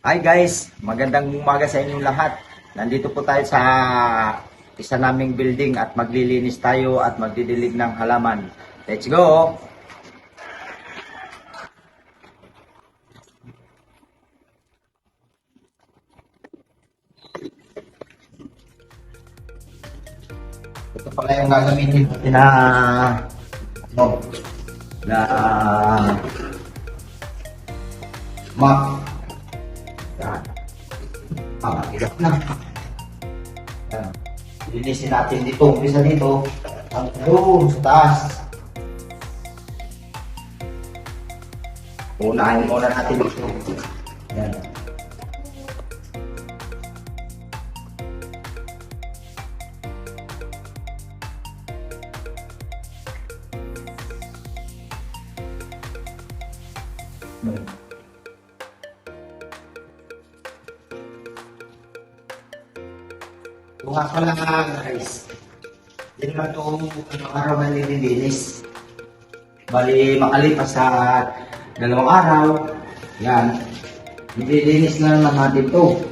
Hi guys, magandang umaga sa inyong lahat. Nandito po tayo sa isa naming building at maglilinis tayo at magdidilig ng halaman. Let's go! Ito pala yung gagamitin natin na ano, na mop. Yan. Hirap na. Yan. Linisin natin dito. Umpisa dito. Ang doon sa taas. Unahin muna natin dito. Yan. Kung nga pala guys, hindi naman ito araw na nililinis. Bali makalipas sa 2 araw, yan, nililinis na naman natin ito.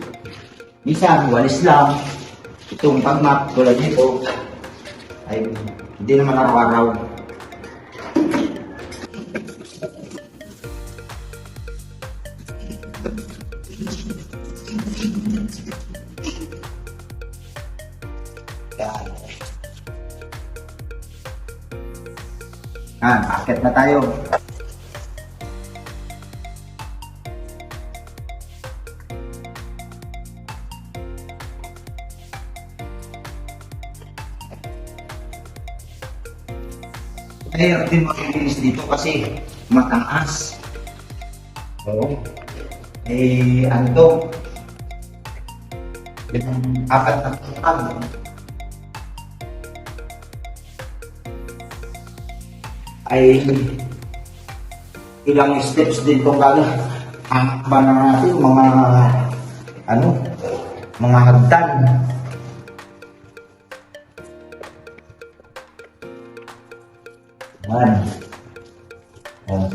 Minsan, walis lang. Itong pagmap tulad nito, ay hindi naman araw-araw. Yan. Akit na tayo. Mahirap din makikinis dito kasi mataas. Oo. Ano to? Apat na tukal. Ay ilang steps din itong ba na natin mga mga hagdan. Yan. Oh.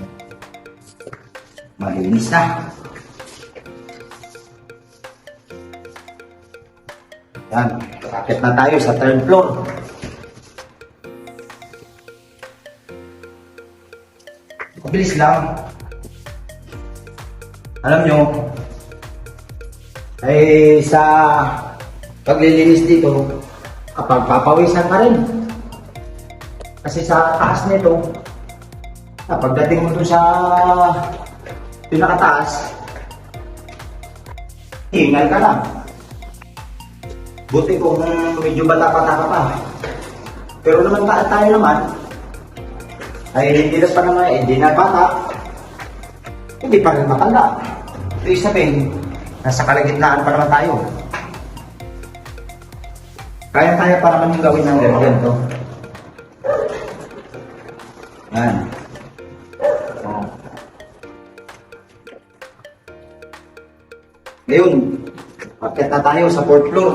Malinis na. Yan. Akit na tayo sa 3rd floor. Mabilis lang. Alam nyo, ay sa paglilinis dito, kapag papawisan ka rin. Kasi sa taas nito, pagdating mo dun sa pinakataas, hingal ka lang. Buti kung medyo bata-bata ka pa. Pero naman tayo naman, ay hindi na pa naman, hindi na bata, hindi pa rin matanda. Ibig sabihin, nasa kalagitnaan pa naman tayo. Kaya-kaya pa naman yung gawin ng ganito. Yan. Oh. Ngayon, akit na tayo sa 4th floor.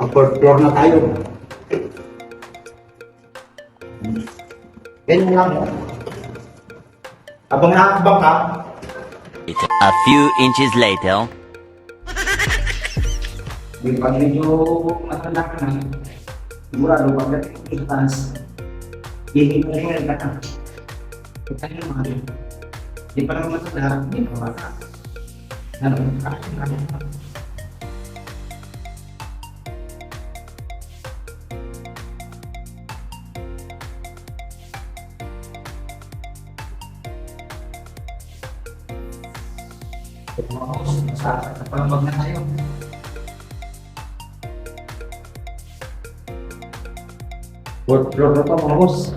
Ang 4th floor na tayo. Ganyan lang. Abang nakakabang ka. A few inches later. Pag medyo matanda ka na, sigurado pagdating ko sa taas, hihingal ka na. Ito yung mga rin. Hindi pa naman matanda, hindi pa bata. Sa palambag na tayo. Fourth floor na to mga boss.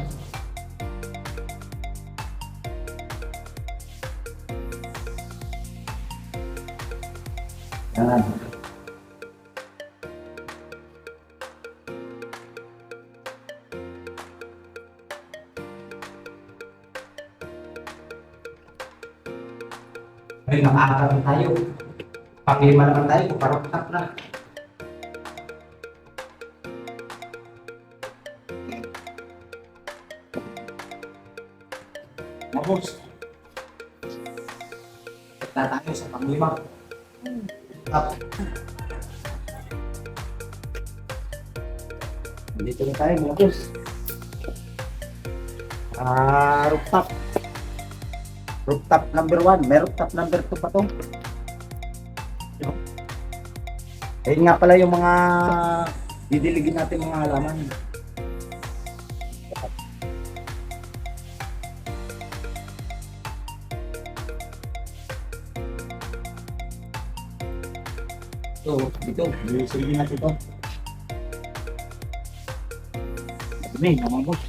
Yan. Ay, nakakarating tayo. Pang-5 naman tayo, parang tap na. Mga boss, tayo sa panglima. Up. Dito na tayo mga boss. Rooftop. Rooftop number 1. May rooftop number 2 pa to. Ayun nga pala yung mga didiligin natin mga halaman. Dito, didiligin natin ito. Dami, mga boss.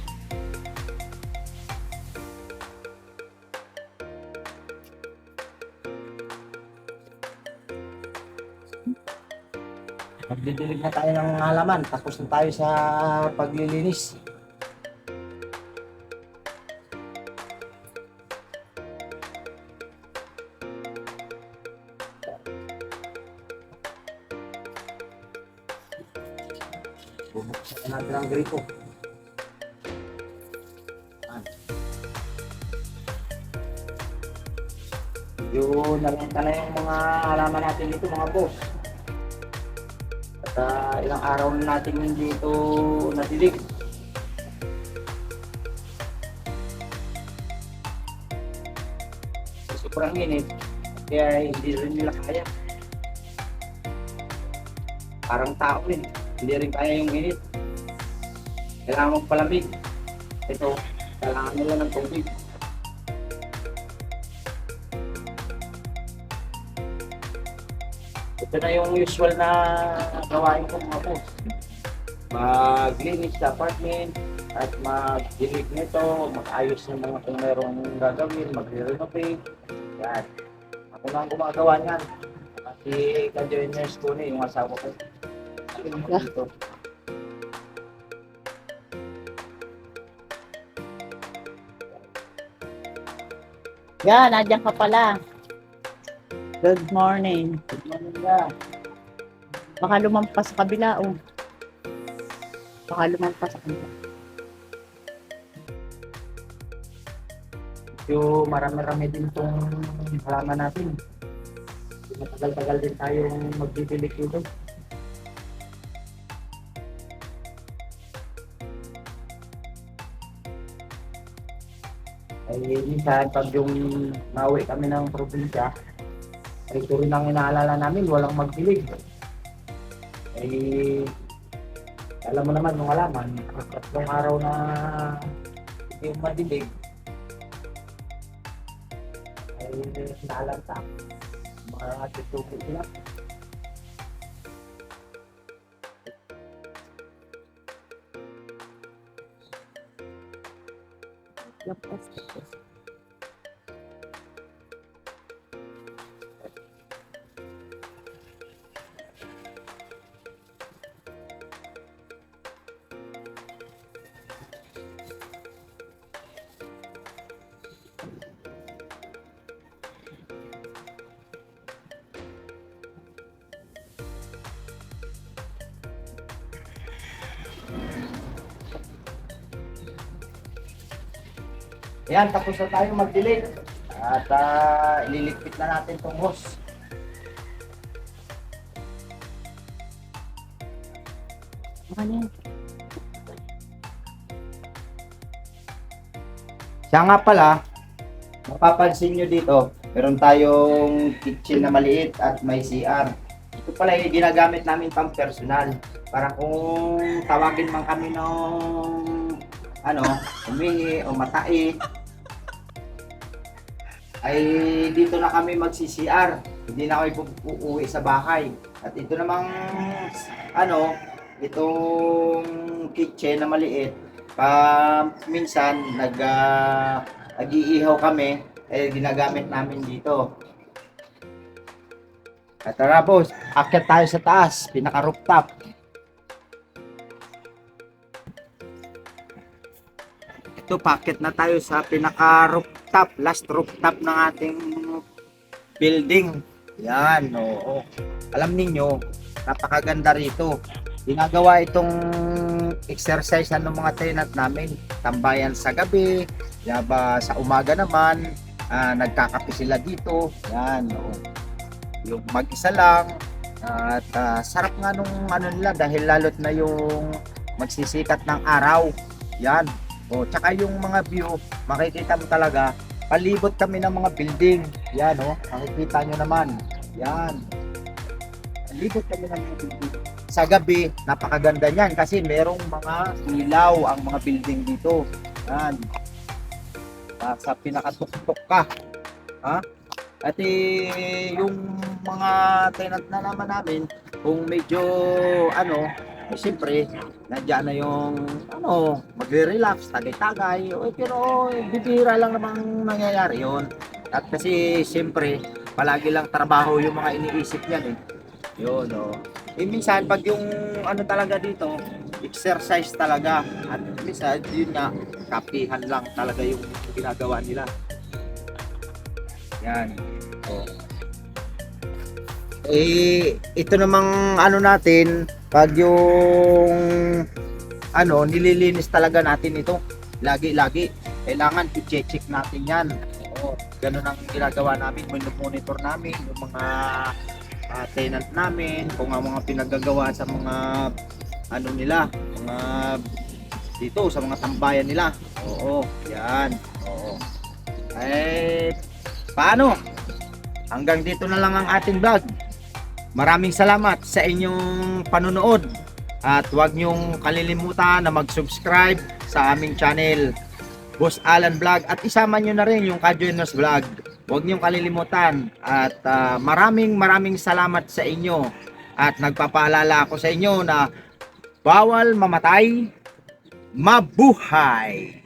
Magdidilig na tayo ng halaman, tapos na tayo sa paglilinis. Bubuksan natin ang gripo. Yun, nalanta na yung mga halaman natin dito mga boss. At ilang araw na natin hindi ito nadilig. Sobrang init, kaya hindi rin nila kaya. Parang tao rin, hindi rin kaya yung init. Kailangan magpalamig. Ito, kailangan nila ng tubig. Ito na yung usual na gawain ko mga boss. Maglinis sa apartment at mag-dilig nito, mag-ayos ng mga kung merong gagawin, mag-renovate. Yan. Ako na ang gumagawa niyan. Kasi ka-joiners ko na yung asawa ko. Dito. Yan, nandiyan ka pala. Good morning. Good morning na. Baka lumampas sa kabila, oh. Baka lumampas sa kabila. Yung marami-rami din itong halaman natin. Matagal-tagal din tayong magbibilik dito. Ay, minsan pag yung nauwi kami ng probinsya, ay ito rin ang inaalala namin, walang magdilig. Ay, alam mo naman nung halaman, tatlong araw na hindi yung madilig, ay naalanta. Mga tutupo sila. Lampas. Yan, tapos na tayo magdilig. At ililigpit na natin itong hose. Ano yan? Siya nga pala, mapapansin nyo dito, meron tayong kitchen na maliit at may CR. Ito pala yung ginagamit namin pang personal. Para kung tawagin man kami ng umihi o matai, ay dito na kami magsi-CR. Hindi na kami uuwi sa bahay. At ito namang itong kitchen na maliit, minsan nag-iihaw kami, ginagamit namin dito. At tara boss, akyat tayo sa taas, pinaka rooftop. Ito, packet na tayo sa pinaka rooftop, last rooftop ng ating building. Yan, oo. Alam ninyo, napakaganda rito. Ginagawa itong exercise ng mga tenant namin. Tambayan sa gabi, yaba sa umaga naman, nagkakape sila dito. Yan, oh. Yung mag-isa lang. At sarap nga nung ano nila dahil lalot na yung magsisikat ng araw. Yan. O, tsaka yung mga view, makikita mo talaga, palibot kami ng mga building. Yan, oh. Makikita nyo naman. Yan. Palibot kami ng mga building. Sa gabi, napakaganda niyan kasi merong mga ilaw ang mga building dito. Yan. Sa pinakatuktok ka. Ha? At yung mga tenant na naman namin, kung medyo siyempre, nandiyan na yung magre-relax, tagay-tagay. Pero bibira lang namang nangyayari yun. At kasi siyempre, palagi lang trabaho yung mga iniisip yan eh. Yun, oh. Minsan, pag yung talaga dito, exercise talaga. At minsan, yun nga, kapihan lang talaga yung ginagawa nila. Yan. Oh. Ito namang natin, pag yung nililinis talaga natin ito. Lagi-lagi. Kailangan i-check natin yan. Oo. Ganun ang ginagawa namin. Monitor namin yung mga tenant namin, kung ang mga pinagagawa sa mga nila, mga dito sa mga tambayan nila. Oo, yan. Oo. Paano? Hanggang dito na lang ang ating vlog. Maraming salamat sa inyong panonood at huwag niyong kalilimutan na mag-subscribe sa aming channel, Boss Alan Vlog, at isama niyo na rin yung Kajoynos Vlog. Huwag niyong kalilimutan at maraming salamat sa inyo at nagpapaalala ako sa inyo na bawal mamatay, mabuhay!